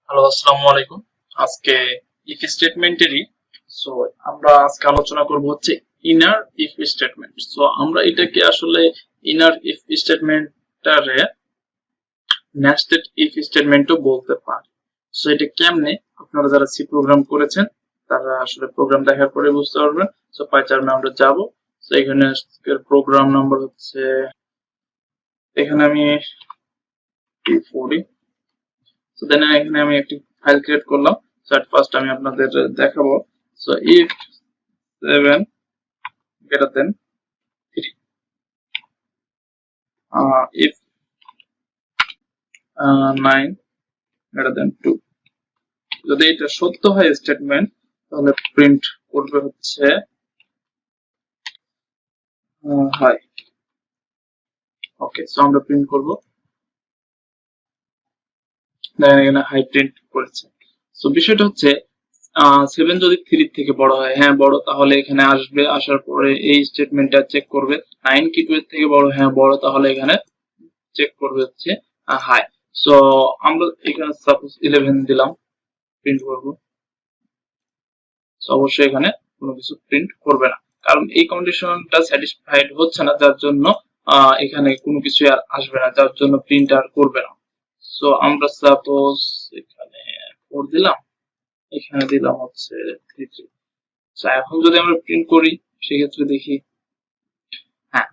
Hello, আসসালামু আলাইকুম। আজকে ইফ স্টেটমেন্টেরই সো আমরা আজকে আলোচনা করব হচ্ছে ইনার ইফ স্টেটমেন্ট। সো আমরা এটাকে আসলে ইনার ইফ স্টেটমেন্টটারে নেস্টেড ইফ স্টেটমেন্টও বলতে পারি। সো এটা কেমনে আপনারা যারা সি প্রোগ্রাম করেছেন তারা আসলে প্রোগ্রাম দেখার পরে বুঝতে পারবেন। সো পাইচার্মে আমরা যাব। সো এখানে প্রোগ্রাম নাম্বার হচ্ছে, এখানে আমি P40। সো দেন এখানে আমি একটি ফাইল ক্রিয়েট করলাম। সো এট ফার্স্ট আমি আপনাদের দেখাবো। So if 7 greater than 3, if 9 greater than 2, যদি এটা সত্য হয় স্টেটমেন্ট তাহলে প্রিন্ট করবে হচ্ছে হাই। ওকে, সো আমরা প্রিন্ট করব। দেখেন এখানে হাই প্রিন্ট করেছে। সো বিষয়টা হচ্ছে 7 যদি 3 থেকে বড় হয়, হ্যাঁ বড়, তাহলে এখানে আসবে। আসার পরে এই স্টেটমেন্টটা চেক করবে 9 কি 2 এর থেকে বড়, হ্যাঁ বড়, তাহলে এখানে চেক করবে হচ্ছে হাই। সো আমরা এখানে সাপোজ 11 দিলাম, প্রিন্ট করব। অবশ্যই এখানে কোনো কিছু প্রিন্ট করবে না, কারণ এই কন্ডিশনটা স্যাটিসফাইড হচ্ছে না, যার জন্য এখানে কোনো কিছু আর আসবে না, যার জন্য প্রিন্ট আর করবে না। সো আমরা সাপোজ এখানে 4 দিলাম, এখানে দিলাম হচ্ছে 3। সো এখন যদি আমরা প্রিন্ট করি সেক্ষেত্রে দেখি, হ্যাঁ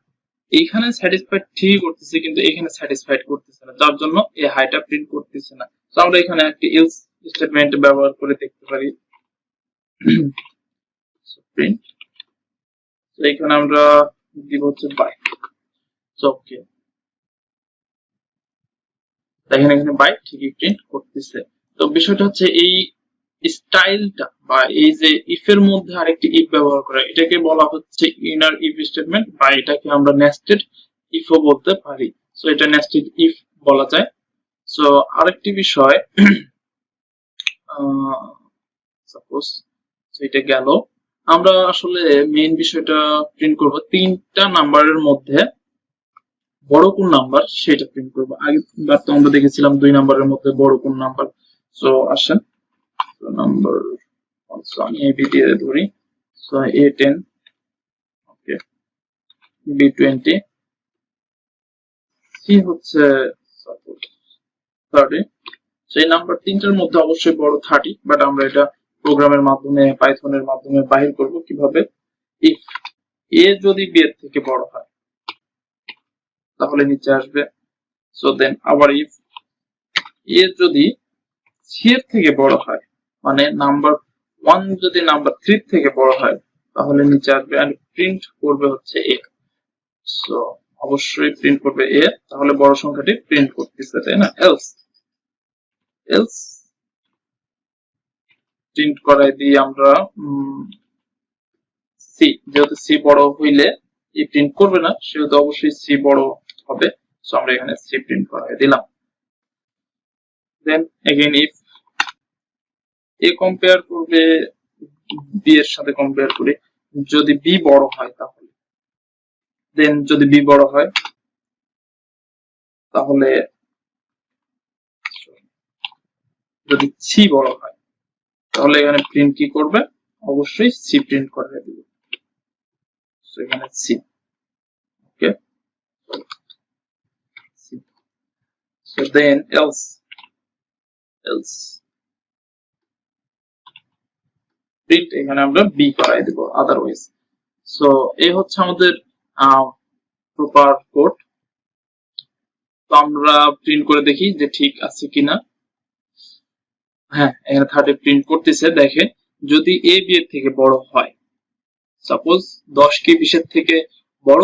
এইখানে স্যাটিসফাইড ঠিক করতেছে, কিন্তু এখানে স্যাটিসফাইড করতেছে না, যার জন্য এই হাইটা প্রিন্ট করতেছে না। তো আমরা এখানে একটা এলস স্টেটমেন্ট ব্যবহার করে দেখতে পারি। প্রিন্ট, এখানে আমরা দিব হচ্ছে বাই। ওকে, দেখেন এখানে বাই ঠিকই প্রিন্ট করতেছে। তো বিষয়টা হচ্ছে এই স্টাইলটা বা এই যে ইফ এর মধ্যে আরেকটি ইফ ব্যবহার করা, এটাকে বলা হচ্ছে ইনার ইফ স্টেটমেন্ট, বা এটাকে আমরা নেস্টেড ইফও বলতে পারি। সো এটা নেস্টেড ইফ বলা যায়। সো আরেকটি বিষয়, সাপোজ এটা গেল, আমরা আসলে মেইন বিষয়টা প্রিন্ট করব তিনটা নাম্বারের মধ্যে বড় কোন নাম্বার সেটা প্রিন্ট করব। আগেবার তো আমরা দেখেছিলাম 2 নাম্বারের মধ্যে বড় কোন নাম্বার। সো আসেন নাম্বার আমি a b দিয়ে ধরি। সো a10, ওকে, b20, c হচ্ছে সাপোজ 30। সেই নাম্বার তিনটার মধ্যে অবশ্যই বড় 30, বাট আমরা এটা প্রোগ্রামের মাধ্যমে, পাইথনের মাধ্যমে বাহির করব কিভাবে। ইফ a যদি b এর থেকে বড় হয় তাহলে নিচে আসবে। সো দেন আবার ইফ a যদি c এর থেকে বড় হয়, মানে নাম্বার 1 যদি নাম্বার 3 থেকে বড় হয় তাহলে নিচে আসবে, এন্ড প্রিন্ট করবে হচ্ছে a। সো অবশ্যই প্রিন্ট করবে a, তাহলে বড় সংখ্যাটি প্রিন্ট করতেছে, তাই না? এলস এলস প্রিন্ট করাই দিই আমরা সি, যেহেতু সি বড় হইলে ই প্রিন্ট করবে না, সেহেতু অবশ্যই সি বড় হবে। সো আমরা এখানে সি প্রিন্ট করাই দিলাম। Then again if A compare করবে বি এর সাথে, কম্পেয়ার করে যদি বি বড় হয় তাহলে, দেন যদি বি বড় হয় তাহলে, যদি সি বড় হয় তাহলে এখানে প্রিন্ট কি করবে, অবশ্যই সি প্রিন্ট করে দিবে। সো এখানে C, okay, C. So then else else print, এখানে আমরা বি করাই দেব আদারওয়াইজ। সো এই হচ্ছে আমাদের প্রপার কোড। তো আমরা প্রিন্ট করে দেখি যে ঠিক আছে কিনা। হ্যাঁ, এখানে 30 প্রিন্ট করতেছে। দেখে যদি এ বি এর থেকে বড় হয়, সাপোজ 10 কি 20 এর থেকে বড়,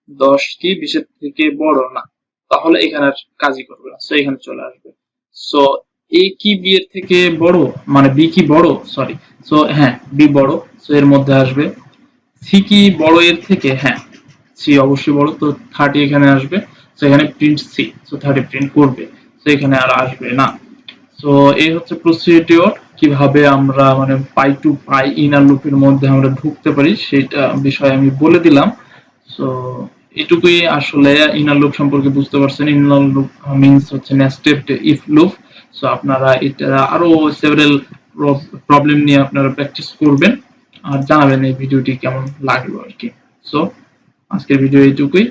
10 কি 20 এর থেকে বড় না, তাহলে এখানে আর কাজই করবে না। সো এখানে চলে আসবে। সো এ কি বি এর থেকে বড়, মানে বি কি বড়, সরি, সো হ্যাঁ বি বড়, সো এর মধ্যে আসবে। সি কি বড় এর থেকে, হ্যাঁ সি অবশ্যই বড়, তো 30 এখানে আসবে। সো এখানে প্রিন্ট সি, সো 30 প্রিন্ট করবে, সো এখানে আর আসবে না। সো এই হচ্ছে প্রসিডিওর, কিভাবে আমরা মানে পাই টু পাই ইনার লুপের মধ্যে আমরা ঢুকতে পারি সেটা বিষয় আমি বলে দিলাম। সো এটুকুই আসলে ইনার লুপ সম্পর্কে বুঝতে পারছেন। ইনার লুপ মিন্স হচ্ছে নেস্টেড ইফ লুপ। সো আপনারা এটা আরো সেভারাল প্রবলেম নিয়ে আপনারা প্র্যাকটিস করবেন আর জানাবেন এই ভিডিওটি কেমন লাগলো আর কি। সো আজকের ভিডিও এইটুকুই।